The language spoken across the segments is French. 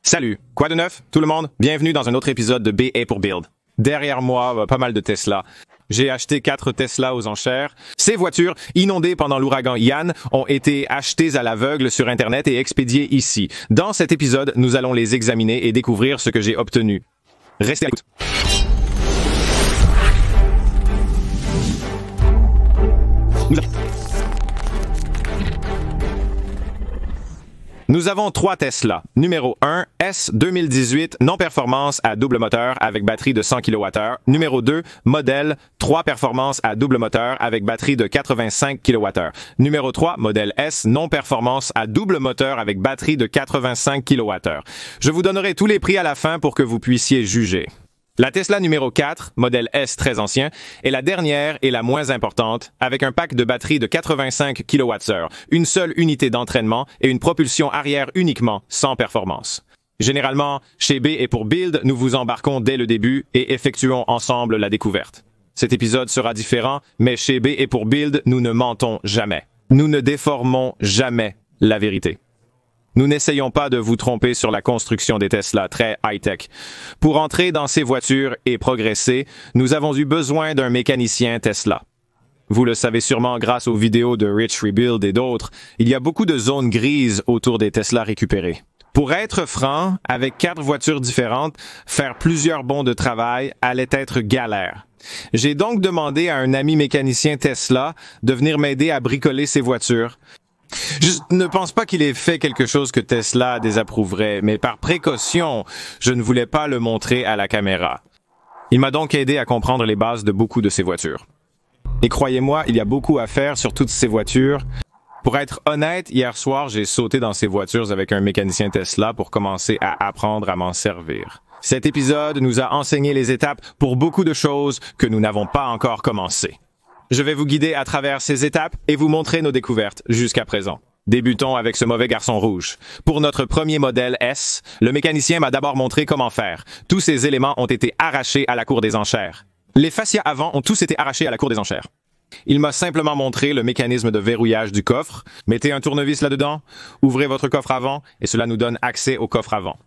Salut, quoi de neuf tout le monde? Bienvenue dans un autre épisode de B est pour Build. Derrière moi, pas mal de Tesla. J'ai acheté 4 Tesla aux enchères. Ces voitures, inondées pendant l'ouragan Ian, ont été achetées à l'aveugle sur Internet et expédiées ici. Dans cet épisode, nous allons les examiner et découvrir ce que j'ai obtenu. Restez à l'écoute. Nous avons 3 Tesla. Numéro 1, S 2018, non-performance à double moteur avec batterie de 100 kWh. Numéro 2, modèle 3 performance à double moteur avec batterie de 85 kWh. Numéro 3, modèle S, non-performance à double moteur avec batterie de 85 kWh. Je vous donnerai tous les prix à la fin pour que vous puissiez juger. La Tesla numéro 4, modèle S très ancien, est la dernière et la moins importante, avec un pack de batterie de 85 kWh, une seule unité d'entraînement et une propulsion arrière uniquement, sans performance. Généralement, chez B et pour Build, nous vous embarquons dès le début et effectuons ensemble la découverte. Cet épisode sera différent, mais chez B et pour Build, nous ne mentons jamais. Nous ne déformons jamais la vérité. Nous n'essayons pas de vous tromper sur la construction des Tesla très high-tech. Pour entrer dans ces voitures et progresser, nous avons eu besoin d'un mécanicien Tesla. Vous le savez sûrement grâce aux vidéos de Rich Rebuild et d'autres, il y a beaucoup de zones grises autour des Tesla récupérés. Pour être franc, avec 4 voitures différentes, faire plusieurs bons de travail allait être galère. J'ai donc demandé à un ami mécanicien Tesla de venir m'aider à bricoler ces voitures. Je ne pense pas qu'il ait fait quelque chose que Tesla désapprouverait, mais par précaution, je ne voulais pas le montrer à la caméra. Il m'a donc aidé à comprendre les bases de beaucoup de ces voitures. Et croyez-moi, il y a beaucoup à faire sur toutes ces voitures. Pour être honnête, hier soir, j'ai sauté dans ces voitures avec un mécanicien Tesla pour commencer à apprendre à m'en servir. Cet épisode nous a enseigné les étapes pour beaucoup de choses que nous n'avons pas encore commencé. Je vais vous guider à travers ces étapes et vous montrer nos découvertes jusqu'à présent. Débutons avec ce mauvais garçon rouge. Pour notre premier modèle S, le mécanicien m'a d'abord montré comment faire. Tous ces éléments ont été arrachés à la cour des enchères. Les fascias avant ont tous été arrachés à la cour des enchères. Il m'a simplement montré le mécanisme de verrouillage du coffre. Mettez un tournevis là-dedans, ouvrez votre coffre avant et cela nous donne accès au coffre avant.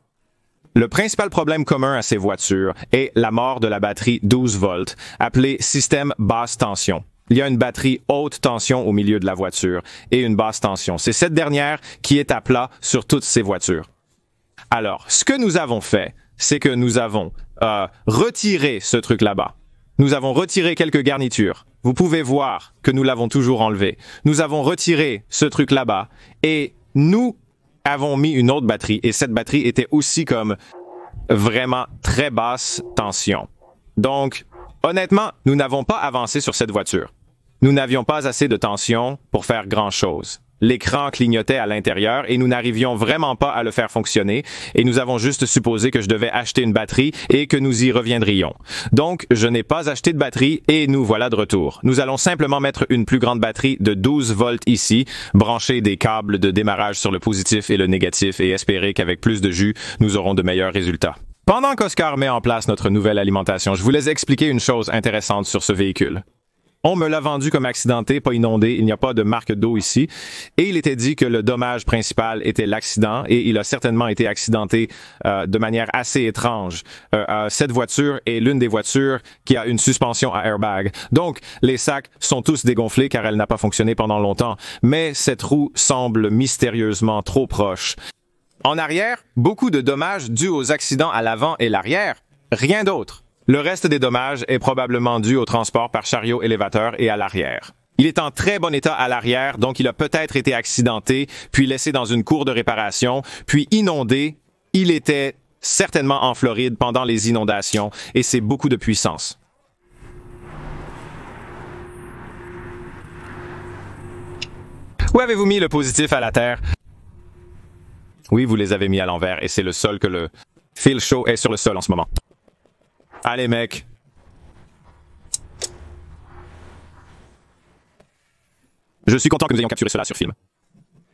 Le principal problème commun à ces voitures est la mort de la batterie 12 volts, appelée système basse tension. Il y a une batterie haute tension au milieu de la voiture et une basse tension. C'est cette dernière qui est à plat sur toutes ces voitures. Alors, ce que nous avons fait, c'est que nous avons retiré ce truc là-bas. Nous avons retiré quelques garnitures. Vous pouvez voir que nous l'avons toujours enlevé. Nous avons retiré ce truc là-bas et nous avons mis une autre batterie et cette batterie était aussi comme vraiment très basse tension. Donc, honnêtement, nous n'avons pas avancé sur cette voiture. Nous n'avions pas assez de tension pour faire grand-chose. L'écran clignotait à l'intérieur et nous n'arrivions vraiment pas à le faire fonctionner et nous avons juste supposé que je devais acheter une batterie et que nous y reviendrions. Donc, je n'ai pas acheté de batterie et nous voilà de retour. Nous allons simplement mettre une plus grande batterie de 12 volts ici, brancher des câbles de démarrage sur le positif et le négatif et espérer qu'avec plus de jus, nous aurons de meilleurs résultats. Pendant qu'Oscar met en place notre nouvelle alimentation, je voulais expliquer une chose intéressante sur ce véhicule. On me l'a vendu comme accidenté, pas inondé, il n'y a pas de marque d'eau ici, et il était dit que le dommage principal était l'accident, et il a certainement été accidenté de manière assez étrange. Cette voiture est l'une des voitures qui a une suspension à airbag. Donc, les sacs sont tous dégonflés car elle n'a pas fonctionné pendant longtemps, mais cette roue semble mystérieusement trop proche. En arrière, beaucoup de dommages dus aux accidents à l'avant et l'arrière, rien d'autre. Le reste des dommages est probablement dû au transport par chariot élévateur et à l'arrière. Il est en très bon état à l'arrière, donc il a peut-être été accidenté, puis laissé dans une cour de réparation, puis inondé. Il était certainement en Floride pendant les inondations, et c'est beaucoup de puissance. Où avez-vous mis le positif à la terre? Oui, vous les avez mis à l'envers, et c'est le sol que le fil chaud est sur le sol en ce moment. Allez, mec. Je suis content que nous ayons capturé cela sur film.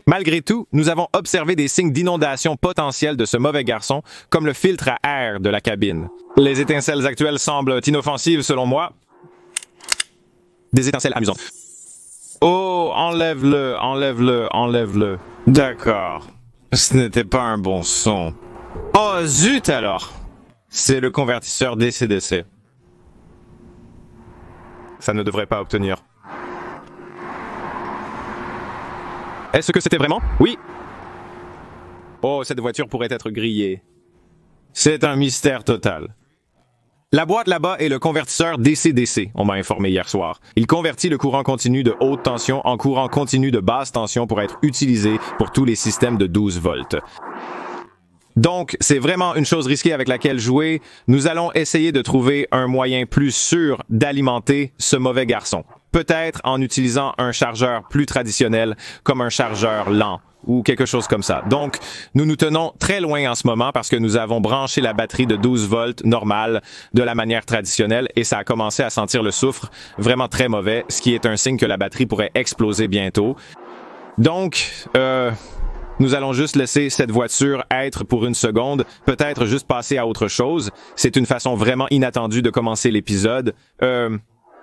Malgré tout, nous avons observé des signes d'inondation potentielle de ce mauvais garçon, comme le filtre à air de la cabine. Les étincelles actuelles semblent inoffensives selon moi. Des étincelles amusantes. Oh, enlève-le, enlève-le, enlève-le. D'accord. Ce n'était pas un bon son. Oh zut alors! C'est le convertisseur DC-DC. Ça ne devrait pas obtenir. Est-ce que c'était vraiment? Oui! Oh, cette voiture pourrait être grillée. C'est un mystère total. La boîte là-bas est le convertisseur DC-DC, on m'a informé hier soir. Il convertit le courant continu de haute tension en courant continu de basse tension pour être utilisé pour tous les systèmes de 12 volts. Donc, c'est vraiment une chose risquée avec laquelle jouer. Nous allons essayer de trouver un moyen plus sûr d'alimenter ce mauvais garçon. Peut-être en utilisant un chargeur plus traditionnel, comme un chargeur lent ou quelque chose comme ça. Donc, nous nous tenons très loin en ce moment parce que nous avons branché la batterie de 12 volts normale de la manière traditionnelle et ça a commencé à sentir le soufre vraiment très mauvais, ce qui est un signe que la batterie pourrait exploser bientôt. Donc, nous allons juste laisser cette voiture être pour une seconde, peut-être juste passer à autre chose. C'est une façon vraiment inattendue de commencer l'épisode.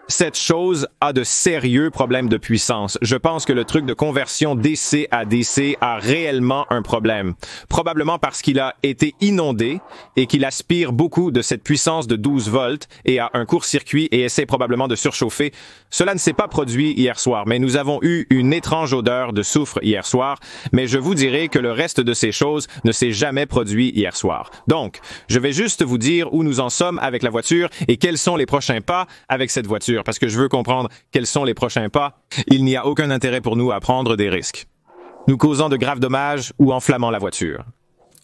Cette chose a de sérieux problèmes de puissance. Je pense que le truc de conversion DC à DC a réellement un problème. Probablement parce qu'il a été inondé et qu'il aspire beaucoup de cette puissance de 12 volts et a un court-circuit et essaie probablement de surchauffer. Cela ne s'est pas produit hier soir, mais nous avons eu une étrange odeur de soufre hier soir, mais je vous dirai que le reste de ces choses ne s'est jamais produit hier soir. Donc, je vais juste vous dire où nous en sommes avec la voiture et quels sont les prochains pas avec cette voiture. Parce que je veux comprendre quels sont les prochains pas. Il n'y a aucun intérêt pour nous à prendre des risques. Nous causons de graves dommages ou enflammant la voiture.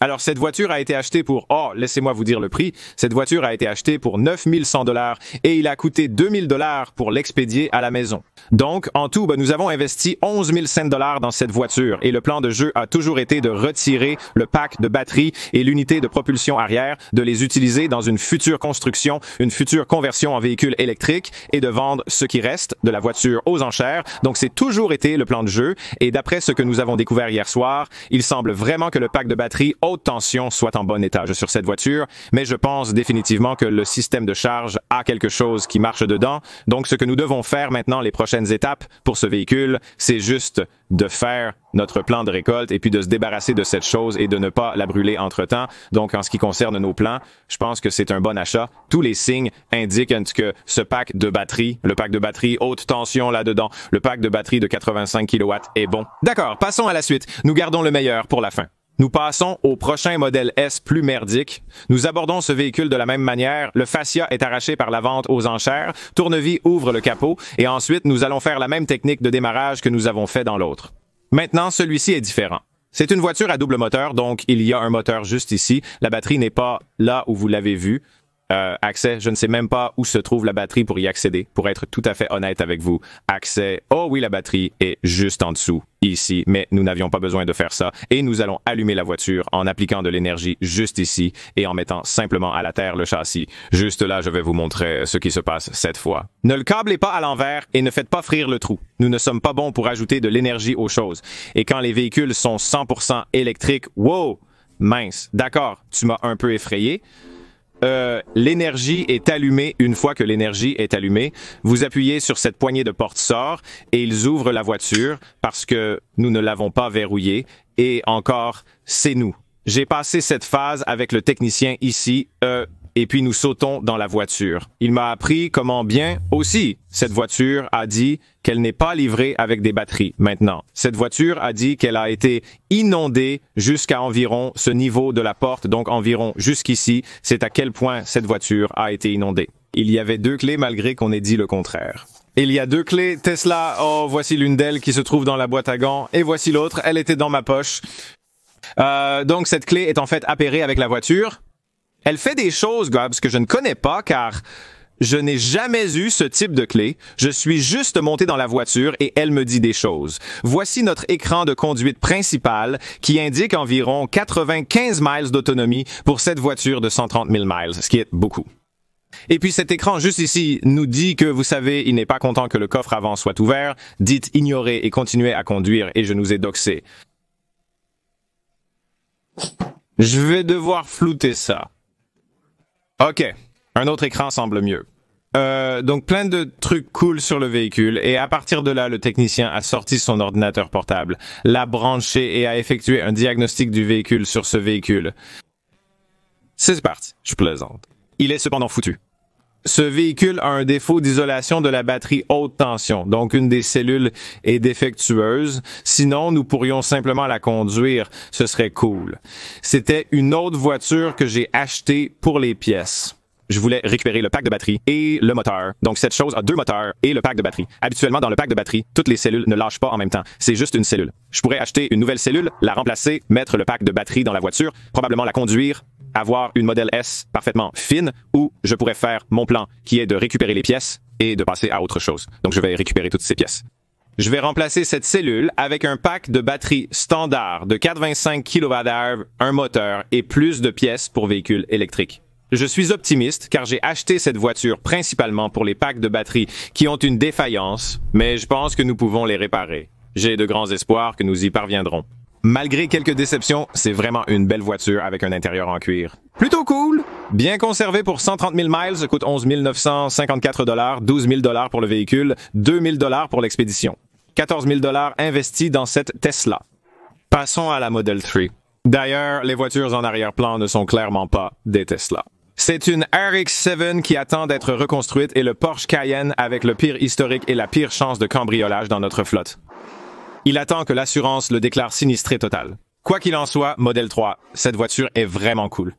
Alors, cette voiture a été achetée pour, laissez-moi vous dire le prix, cette voiture a été achetée pour 9 100 $ et il a coûté 2 000 $ pour l'expédier à la maison. Donc, en tout, nous avons investi 11 500 $ dans cette voiture et le plan de jeu a toujours été de retirer le pack de batterie et l'unité de propulsion arrière, de les utiliser dans une future construction, une future conversion en véhicule électrique et de vendre ce qui reste de la voiture aux enchères. Donc, c'est toujours été le plan de jeu et d'après ce que nous avons découvert hier soir, il semble vraiment que le pack de batterie haute tension soit en bon état sur cette voiture, mais je pense définitivement que le système de charge a quelque chose qui marche dedans. Donc, ce que nous devons faire maintenant, les prochaines étapes pour ce véhicule, c'est juste de faire notre plan de récolte et puis de se débarrasser de cette chose et de ne pas la brûler entre-temps. Donc, en ce qui concerne nos plans, je pense que c'est un bon achat. Tous les signes indiquent que ce pack de batterie, le pack de batterie haute tension là-dedans, le pack de batterie de 85 kW est bon. D'accord, passons à la suite. Nous gardons le meilleur pour la fin. Nous passons au prochain modèle S plus merdique. Nous abordons ce véhicule de la même manière. Le fascia est arraché par la vente aux enchères. Tournevis ouvre le capot et ensuite nous allons faire la même technique de démarrage que nous avons fait dans l'autre. Maintenant, celui-ci est différent. C'est une voiture à double moteur, donc il y a un moteur juste ici. La batterie n'est pas là où vous l'avez vu. Accès, je ne sais même pas où se trouve la batterie pour y accéder, pour être tout à fait honnête avec vous. Accès, oh oui, la batterie est juste en dessous, ici, mais nous n'avions pas besoin de faire ça. Et nous allons allumer la voiture en appliquant de l'énergie juste ici et en mettant simplement à la terre le châssis. Juste là, je vais vous montrer ce qui se passe cette fois. Ne le câblez pas à l'envers et ne faites pas frire le trou. Nous ne sommes pas bons pour ajouter de l'énergie aux choses. Et quand les véhicules sont 100% électriques, wow, mince, d'accord, tu m'as un peu effrayé. L'énergie est allumée. Une fois que l'énergie est allumée, vous appuyez sur cette poignée de porte-sort et ils ouvrent la voiture parce que nous ne l'avons pas verrouillée. Et encore, c'est nous. J'ai passé cette phase avec le technicien ici, et puis nous sautons dans la voiture. Il m'a appris comment bien aussi. Cette voiture a dit qu'elle n'est pas livrée avec des batteries maintenant. Cette voiture a dit qu'elle a été inondée jusqu'à environ ce niveau de la porte, donc environ jusqu'ici. C'est à quel point cette voiture a été inondée. Il y avait 2 clés malgré qu'on ait dit le contraire. Il y a 2 clés Tesla. Oh, voici l'une d'elles qui se trouve dans la boîte à gants et voici l'autre. Elle était dans ma poche. Donc cette clé est en fait appairée avec la voiture. Elle fait des choses, Gobs, que je ne connais pas car je n'ai jamais eu ce type de clé. Je suis juste monté dans la voiture et elle me dit des choses. Voici notre écran de conduite principal qui indique environ 95 miles d'autonomie pour cette voiture de 130 000 miles, ce qui est beaucoup. Et puis cet écran juste ici nous dit que, vous savez, il n'est pas content que le coffre avant soit ouvert. Dites ignorer et continuez à conduire et je nous ai doxé. Je vais devoir flouter ça. OK. Un autre écran semble mieux. Donc plein de trucs cool sur le véhicule et à partir de là, le technicien a sorti son ordinateur portable, l'a branché et a effectué un diagnostic du véhicule sur ce véhicule. C'est parti, je plaisante. Il est cependant foutu. Ce véhicule a un défaut d'isolation de la batterie haute tension, donc une des cellules est défectueuse. Sinon, nous pourrions simplement la conduire, ce serait cool. C'était une autre voiture que j'ai achetée pour les pièces. Je voulais récupérer le pack de batterie et le moteur. Donc, cette chose a 2 moteurs et le pack de batterie. Habituellement, dans le pack de batterie, toutes les cellules ne lâchent pas en même temps. C'est juste une cellule. Je pourrais acheter une nouvelle cellule, la remplacer, mettre le pack de batterie dans la voiture, probablement la conduire, avoir une modèle S parfaitement fine, ou je pourrais faire mon plan qui est de récupérer les pièces et de passer à autre chose. Donc, je vais récupérer toutes ces pièces. Je vais remplacer cette cellule avec un pack de batterie standard de 4,25 kWh, un moteur et plus de pièces pour véhicules électriques. Je suis optimiste car j'ai acheté cette voiture principalement pour les packs de batterie qui ont une défaillance, mais je pense que nous pouvons les réparer. J'ai de grands espoirs que nous y parviendrons. Malgré quelques déceptions, c'est vraiment une belle voiture avec un intérieur en cuir. Plutôt cool! Bien conservé pour 130 000 miles, coûte 11 954 $, 12 000 $ pour le véhicule, 2 000 $ pour l'expédition. 14 000 $ investis dans cette Tesla. Passons à la Model 3. D'ailleurs, les voitures en arrière-plan ne sont clairement pas des Tesla. C'est une RX-7 qui attend d'être reconstruite et le Porsche Cayenne avec le pire historique et la pire chance de cambriolage dans notre flotte. Il attend que l'assurance le déclare sinistré total. Quoi qu'il en soit, Model 3, cette voiture est vraiment cool.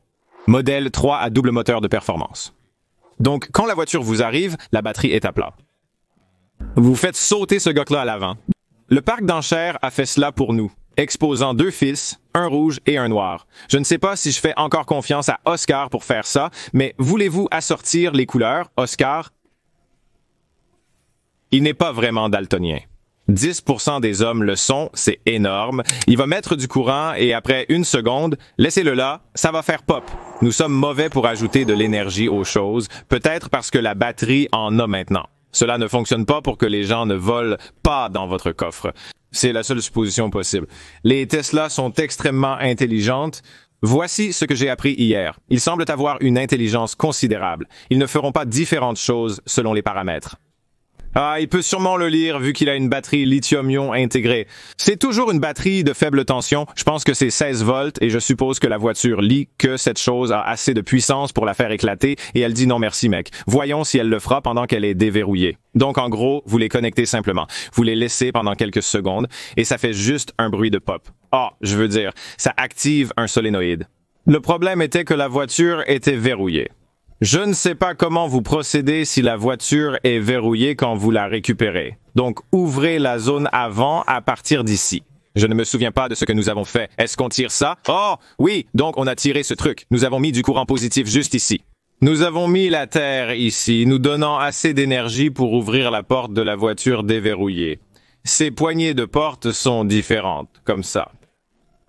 Modèle 3 à double moteur de performance. Donc, quand la voiture vous arrive, la batterie est à plat. Vous faites sauter ce gars-là à l'avant. Le parc d'enchères a fait cela pour nous, exposant 2 fils, un rouge et un noir. Je ne sais pas si je fais encore confiance à Oscar pour faire ça, mais voulez-vous assortir les couleurs, Oscar? Il n'est pas vraiment daltonien. 10% des hommes le sont, c'est énorme. Il va mettre du courant et après 1 seconde, laissez-le là, ça va faire pop. Nous sommes mauvais pour ajouter de l'énergie aux choses, peut-être parce que la batterie en a maintenant. Cela ne fonctionne pas pour que les gens ne volent pas dans votre coffre. C'est la seule supposition possible. Les Tesla sont extrêmement intelligentes. Voici ce que j'ai appris hier. Ils semblent avoir une intelligence considérable. Ils ne feront pas différentes choses selon les paramètres. Ah, il peut sûrement le lire vu qu'il a une batterie lithium-ion intégrée. C'est toujours une batterie de faible tension. Je pense que c'est 16 volts et je suppose que la voiture lit que cette chose a assez de puissance pour la faire éclater et elle dit non merci mec. Voyons si elle le fera pendant qu'elle est déverrouillée. Donc en gros, vous les connectez simplement. Vous les laissez pendant quelques secondes et ça fait juste un bruit de pop. Ah, je veux dire, ça active un solénoïde. Le problème était que la voiture était verrouillée. Je ne sais pas comment vous procédez si la voiture est verrouillée quand vous la récupérez. Donc, ouvrez la zone avant à partir d'ici. Je ne me souviens pas de ce que nous avons fait. Est-ce qu'on tire ça? Oh, oui, donc on a tiré ce truc. Nous avons mis du courant positif juste ici. Nous avons mis la terre ici, nous donnant assez d'énergie pour ouvrir la porte de la voiture déverrouillée. Ces poignées de porte sont différentes, comme ça.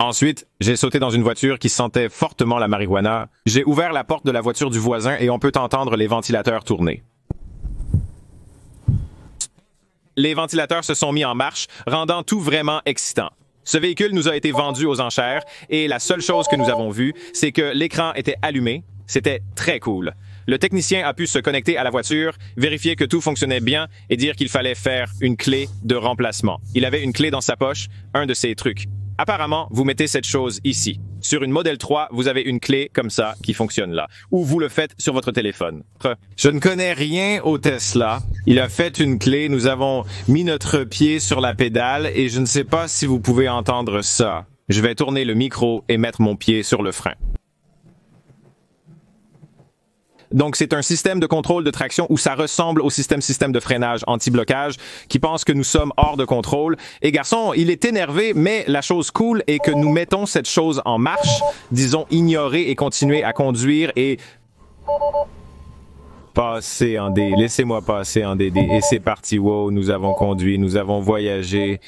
Ensuite, j'ai sauté dans une voiture qui sentait fortement la marijuana. J'ai ouvert la porte de la voiture du voisin et on peut entendre les ventilateurs tourner. Les ventilateurs se sont mis en marche, rendant tout vraiment excitant. Ce véhicule nous a été vendu aux enchères et la seule chose que nous avons vue, c'est que l'écran était allumé. C'était très cool. Le technicien a pu se connecter à la voiture, vérifier que tout fonctionnait bien et dire qu'il fallait faire une clé de remplacement. Il avait une clé dans sa poche, un de ces trucs. Apparemment, vous mettez cette chose ici. Sur une Model 3, vous avez une clé comme ça qui fonctionne là. Ou vous le faites sur votre téléphone. Je ne connais rien au Tesla. Il a fait une clé, nous avons mis notre pied sur la pédale et je ne sais pas si vous pouvez entendre ça. Je vais tourner le micro et mettre mon pied sur le frein. Donc, c'est un système de contrôle de traction où ça ressemble au système de freinage anti-blocage qui pense que nous sommes hors de contrôle. Et garçon, il est énervé, mais la chose cool est que nous mettons cette chose en marche, disons ignorer et continuer à conduire et passer en D. Laissez-moi passer en DD. Et c'est parti. Wow, nous avons conduit, nous avons voyagé.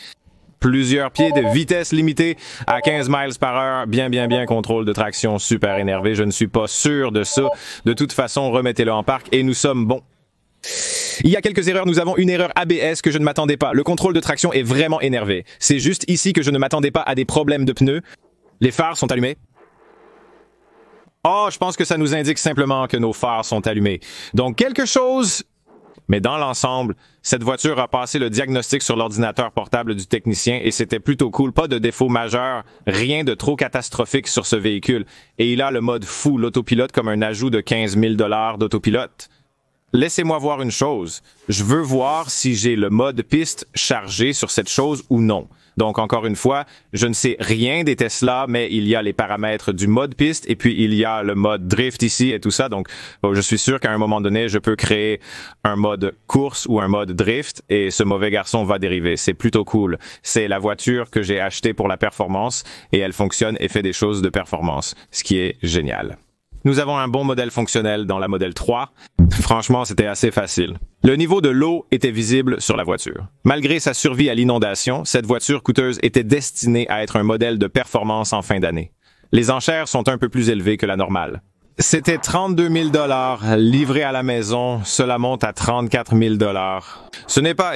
Plusieurs pieds de vitesse limitée à 15 miles par heure. Bien, contrôle de traction super énervé. Je ne suis pas sûr de ça. De toute façon, remettez-le en parc et nous sommes bons. Il y a quelques erreurs. Nous avons une erreur ABS que je ne m'attendais pas. Le contrôle de traction est vraiment énervé. C'est juste ici que je ne m'attendais pas à des problèmes de pneus. Les phares sont allumés. Oh, je pense que ça nous indique simplement que nos phares sont allumés. Donc, quelque chose Mais dans l'ensemble, cette voiture a passé le diagnostic sur l'ordinateur portable du technicien et c'était plutôt cool. Pas de défaut majeur, rien de trop catastrophique sur ce véhicule. Et il a le mode fou, l'autopilote, comme un ajout de 15 000 $ d'autopilote. Laissez-moi voir une chose. Je veux voir si j'ai le mode piste chargé sur cette chose ou non. Donc, encore une fois, je ne sais rien des Tesla, mais il y a les paramètres du mode piste et puis il y a le mode drift ici et tout ça. Donc, je suis sûr qu'à un moment donné, je peux créer un mode course ou un mode drift et ce mauvais garçon va dériver. C'est plutôt cool. C'est la voiture que j'ai achetée pour la performance et elle fonctionne et fait des choses de performance, ce qui est génial. Nous avons un bon modèle fonctionnel dans la modèle 3. Franchement, c'était assez facile. Le niveau de l'eau était visible sur la voiture. Malgré sa survie à l'inondation, cette voiture coûteuse était destinée à être un modèle de performance en fin d'année. Les enchères sont un peu plus élevées que la normale. C'était 32 000 $ livré à la maison, cela monte à 34 000 $. Ce n'est pas,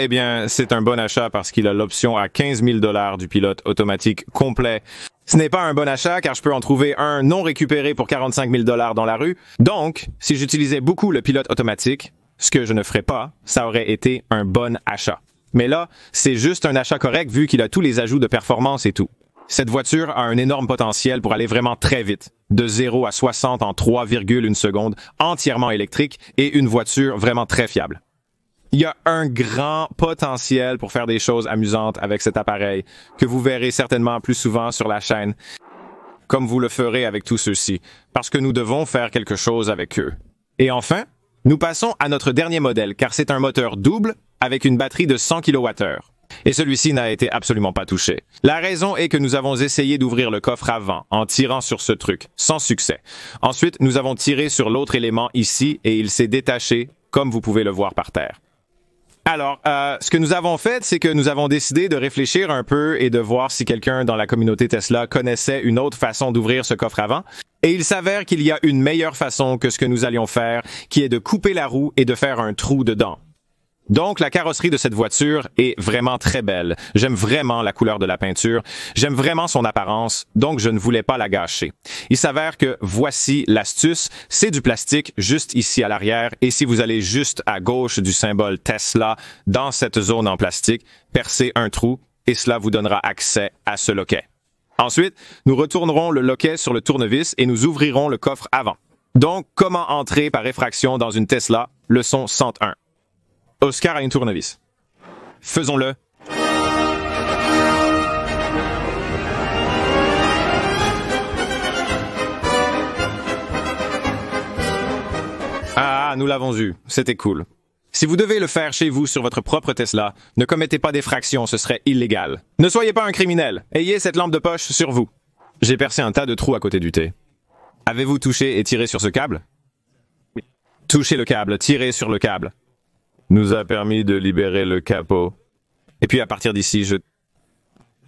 c'est un bon achat parce qu'il a l'option à 15 000 $ du pilote automatique complet. Ce n'est pas un bon achat car je peux en trouver un non récupéré pour 45 000 $ dans la rue. Donc, si j'utilisais beaucoup le pilote automatique, ce que je ne ferais pas, ça aurait été un bon achat. Mais là, c'est juste un achat correct vu qu'il a tous les ajouts de performance et tout. Cette voiture a un énorme potentiel pour aller vraiment très vite, de 0 à 60 en 3,1 secondes, entièrement électrique et une voiture vraiment très fiable. Il y a un grand potentiel pour faire des choses amusantes avec cet appareil, que vous verrez certainement plus souvent sur la chaîne, comme vous le ferez avec tous ceux-ci, parce que nous devons faire quelque chose avec eux. Et enfin, nous passons à notre dernier modèle, car c'est un moteur double avec une batterie de 100 kWh. Et celui-ci n'a été absolument pas touché. La raison est que nous avons essayé d'ouvrir le coffre avant, en tirant sur ce truc, sans succès. Ensuite, nous avons tiré sur l'autre élément ici, et il s'est détaché, comme vous pouvez le voir par terre. Alors, ce que nous avons fait, c'est que nous avons décidé de réfléchir un peu et de voir si quelqu'un dans la communauté Tesla connaissait une autre façon d'ouvrir ce coffre avant. Et il s'avère qu'il y a une meilleure façon que ce que nous allions faire, qui est de couper la roue et de faire un trou dedans. Donc, la carrosserie de cette voiture est vraiment très belle. J'aime vraiment la couleur de la peinture. J'aime vraiment son apparence, donc je ne voulais pas la gâcher. Il s'avère que voici l'astuce. C'est du plastique juste ici à l'arrière et si vous allez juste à gauche du symbole Tesla dans cette zone en plastique, percez un trou et cela vous donnera accès à ce loquet. Ensuite, nous retournerons le loquet sur le tournevis et nous ouvrirons le coffre avant. Donc, comment entrer par effraction dans une Tesla? Leçon 101. Oscar a une tournevis. Faisons-le. Ah, nous l'avons eu. C'était cool. Si vous devez le faire chez vous sur votre propre Tesla, ne commettez pas d'effraction, ce serait illégal. Ne soyez pas un criminel. Ayez cette lampe de poche sur vous. J'ai percé un tas de trous à côté du thé. Avez-vous touché et tiré sur ce câble? Oui. Touchez le câble, tirez sur le câble. Nous a permis de libérer le capot. Et puis à partir d'ici, je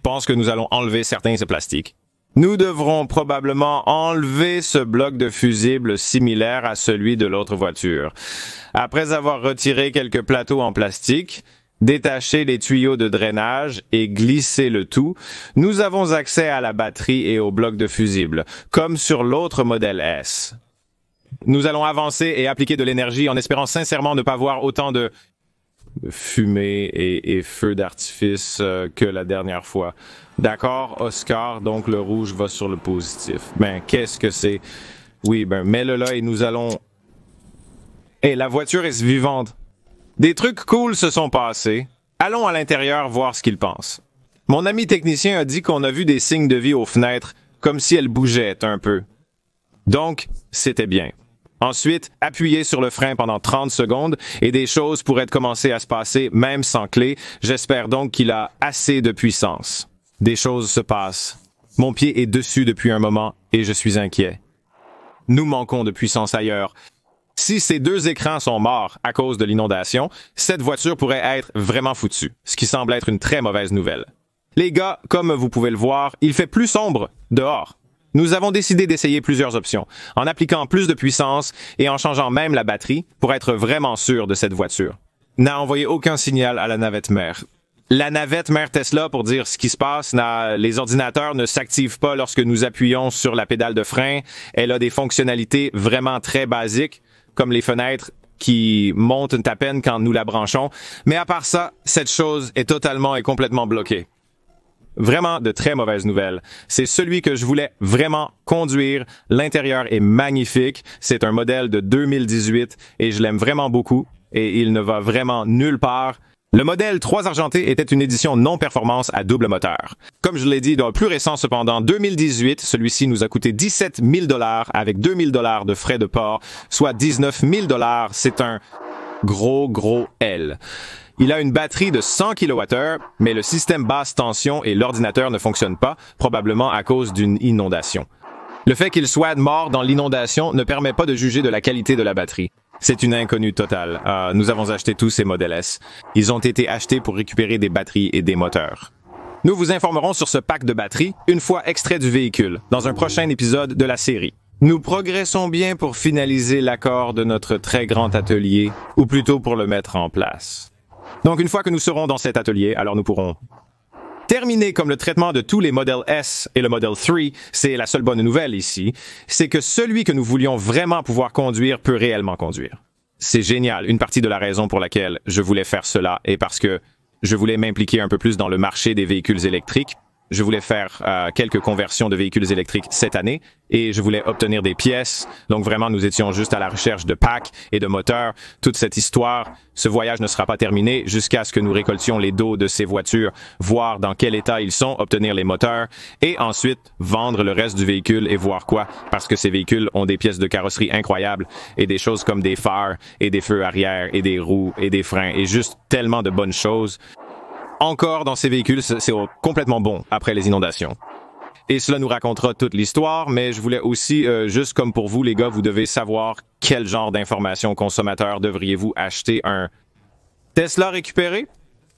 pense que nous allons enlever certains de ces plastiques. Nous devrons probablement enlever ce bloc de fusible similaire à celui de l'autre voiture. Après avoir retiré quelques plateaux en plastique, détaché les tuyaux de drainage et glissé le tout, nous avons accès à la batterie et au bloc de fusible, comme sur l'autre modèle S. Nous allons avancer et appliquer de l'énergie en espérant sincèrement ne pas voir autant de fumée et feux d'artifice que la dernière fois. D'accord, Oscar, donc le rouge va sur le positif. Ben, qu'est-ce que c'est? Oui, ben, mets-le là et nous allons... Hey, la voiture est vivante. Des trucs cool se sont passés. Allons à l'intérieur voir ce qu'il pense. Mon ami technicien a dit qu'on a vu des signes de vie aux fenêtres, comme si elles bougeaient un peu. Donc, c'était bien. Ensuite, appuyez sur le frein pendant 30 secondes et des choses pourraient commencer à se passer même sans clé. J'espère donc qu'il a assez de puissance. Des choses se passent. Mon pied est dessus depuis un moment et je suis inquiet. Nous manquons de puissance ailleurs. Si ces deux écrans sont morts à cause de l'inondation, cette voiture pourrait être vraiment foutue, ce qui semble être une très mauvaise nouvelle. Les gars, comme vous pouvez le voir, il fait plus sombre dehors. Nous avons décidé d'essayer plusieurs options, en appliquant plus de puissance et en changeant même la batterie pour être vraiment sûr de cette voiture. N'a envoyé aucun signal à la navette mère. La navette mère Tesla, pour dire ce qui se passe, les ordinateurs ne s'activent pas lorsque nous appuyons sur la pédale de frein. Elle a des fonctionnalités vraiment très basiques, comme les fenêtres qui monte à peine quand nous la branchons. Mais à part ça, cette chose est totalement et complètement bloquée. Vraiment de très mauvaises nouvelles. C'est celui que je voulais vraiment conduire. L'intérieur est magnifique. C'est un modèle de 2018 et je l'aime vraiment beaucoup et il ne va vraiment nulle part. Le modèle 3 argenté était une édition non-performance à double moteur. Comme je l'ai dit, dans le plus récent cependant, 2018, celui-ci nous a coûté 17 000 $ avec 2 000 $ de frais de port, soit 19 000 $. C'est un gros L. Il a une batterie de 100 kWh, mais le système basse tension et l'ordinateur ne fonctionnent pas, probablement à cause d'une inondation. Le fait qu'il soit mort dans l'inondation ne permet pas de juger de la qualité de la batterie. C'est une inconnue totale. Nous avons acheté tous ces modèles S. Ils ont été achetés pour récupérer des batteries et des moteurs. Nous vous informerons sur ce pack de batteries une fois extrait du véhicule, dans un prochain épisode de la série. Nous progressons bien pour finaliser l'accord de notre très grand atelier, ou plutôt pour le mettre en place. Donc une fois que nous serons dans cet atelier, alors nous pourrons terminer comme le traitement de tous les modèles S et le modèle 3, c'est la seule bonne nouvelle ici, c'est que celui que nous voulions vraiment pouvoir conduire peut réellement conduire. C'est génial. Une partie de la raison pour laquelle je voulais faire cela est parce que je voulais m'impliquer un peu plus dans le marché des véhicules électriques. Je voulais faire quelques conversions de véhicules électriques cette année et je voulais obtenir des pièces. Donc vraiment, nous étions juste à la recherche de packs et de moteurs. Toute cette histoire, ce voyage ne sera pas terminé jusqu'à ce que nous récoltions les dos de ces voitures, voir dans quel état ils sont, obtenir les moteurs et ensuite vendre le reste du véhicule et voir quoi. Parce que ces véhicules ont des pièces de carrosserie incroyables et des choses comme des phares et des feux arrière et des roues et des freins et juste tellement de bonnes choses. Encore dans ces véhicules, c'est complètement bon après les inondations. Et cela nous racontera toute l'histoire, mais je voulais aussi, juste comme pour vous les gars, vous devez savoir quel genre d'informations consommateurs devriez-vous acheter un Tesla récupéré?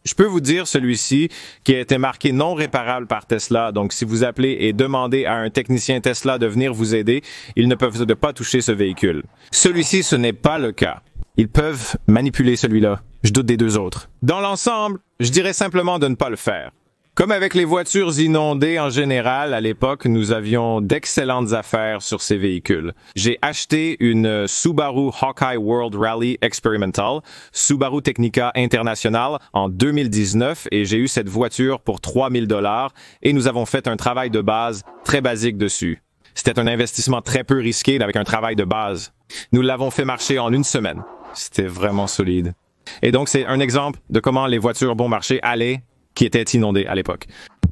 Je peux vous dire celui-ci qui a été marqué non réparable par Tesla, donc si vous appelez et demandez à un technicien Tesla de venir vous aider, ils ne peuvent pas toucher ce véhicule. Celui-ci, ce n'est pas le cas. Ils peuvent manipuler celui-là. Je doute des deux autres. Dans l'ensemble, je dirais simplement de ne pas le faire. Comme avec les voitures inondées en général, à l'époque, nous avions d'excellentes affaires sur ces véhicules. J'ai acheté une Subaru Hawkeye World Rally Experimental, Subaru Technica International en 2019 et j'ai eu cette voiture pour 3 000 $ et nous avons fait un travail de base très basique dessus. C'était un investissement très peu risqué avec un travail de base. Nous l'avons fait marcher en une semaine. C'était vraiment solide. Et donc, c'est un exemple de comment les voitures bon marché allaient, qui étaient inondées à l'époque.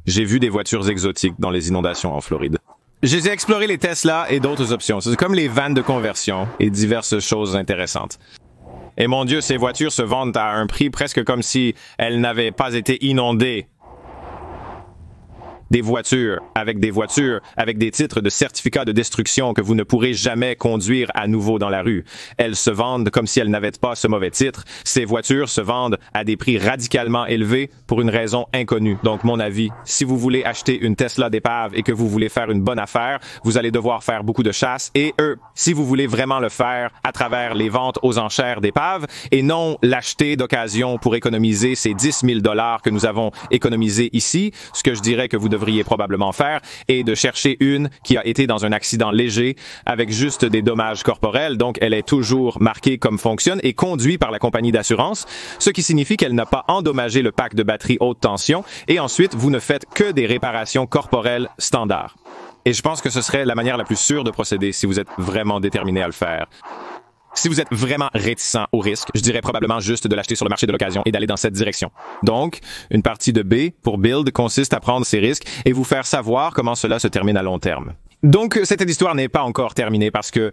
J'ai vu des voitures exotiques dans les inondations en Floride. J'ai exploré les Tesla et d'autres options. C'est comme les vannes de conversion et diverses choses intéressantes. Et mon Dieu, ces voitures se vendent à un prix presque comme si elles n'avaient pas été inondées. Des voitures avec des titres de certificat de destruction que vous ne pourrez jamais conduire à nouveau dans la rue. Elles se vendent comme si elles n'avaient pas ce mauvais titre. Ces voitures se vendent à des prix radicalement élevés pour une raison inconnue. Donc, mon avis, si vous voulez acheter une Tesla d'épave et que vous voulez faire une bonne affaire, vous allez devoir faire beaucoup de chasse. Et si vous voulez vraiment le faire à travers les ventes aux enchères d'épaves et non l'acheter d'occasion pour économiser ces 10 000 $ que nous avons économisés ici, ce que je dirais que vous devriez probablement faire est de chercher une qui a été dans un accident léger avec juste des dommages corporels. Donc, elle est toujours marquée comme fonctionne et conduite par la compagnie d'assurance, ce qui signifie qu'elle n'a pas endommagé le pack de batterie haute tension et ensuite, vous ne faites que des réparations corporelles standards. Et je pense que ce serait la manière la plus sûre de procéder si vous êtes vraiment déterminé à le faire. Si vous êtes vraiment réticent au risque, je dirais probablement juste de l'acheter sur le marché de l'occasion et d'aller dans cette direction. Donc, une partie de B pour Build consiste à prendre ces risques et vous faire savoir comment cela se termine à long terme. Donc, cette histoire n'est pas encore terminée parce que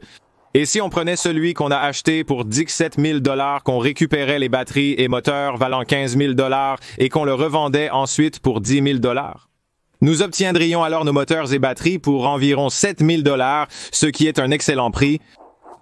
et si on prenait celui qu'on a acheté pour 17 000 $, qu'on récupérait les batteries et moteurs valant 15 000 $ et qu'on le revendait ensuite pour 10 000 $? Nous obtiendrions alors nos moteurs et batteries pour environ 7 000 $, ce qui est un excellent prix.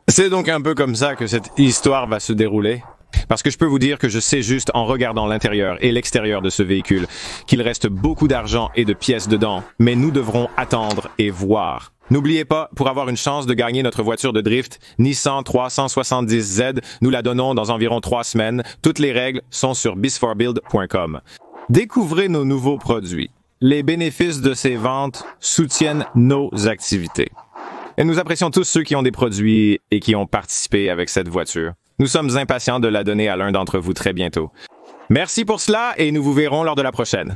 C'est donc un peu comme ça que cette histoire va se dérouler. Parce que je peux vous dire que je sais juste en regardant l'intérieur et l'extérieur de ce véhicule qu'il reste beaucoup d'argent et de pièces dedans, mais nous devrons attendre et voir. N'oubliez pas, pour avoir une chance de gagner notre voiture de drift Nissan 370Z, nous la donnons dans environ 3 semaines. Toutes les règles sont sur bis4build.com. Découvrez nos nouveaux produits. Les bénéfices de ces ventes soutiennent nos activités. Et nous apprécions tous ceux qui ont des produits et qui ont participé avec cette voiture. Nous sommes impatients de la donner à l'un d'entre vous très bientôt. Merci pour cela et nous vous verrons lors de la prochaine.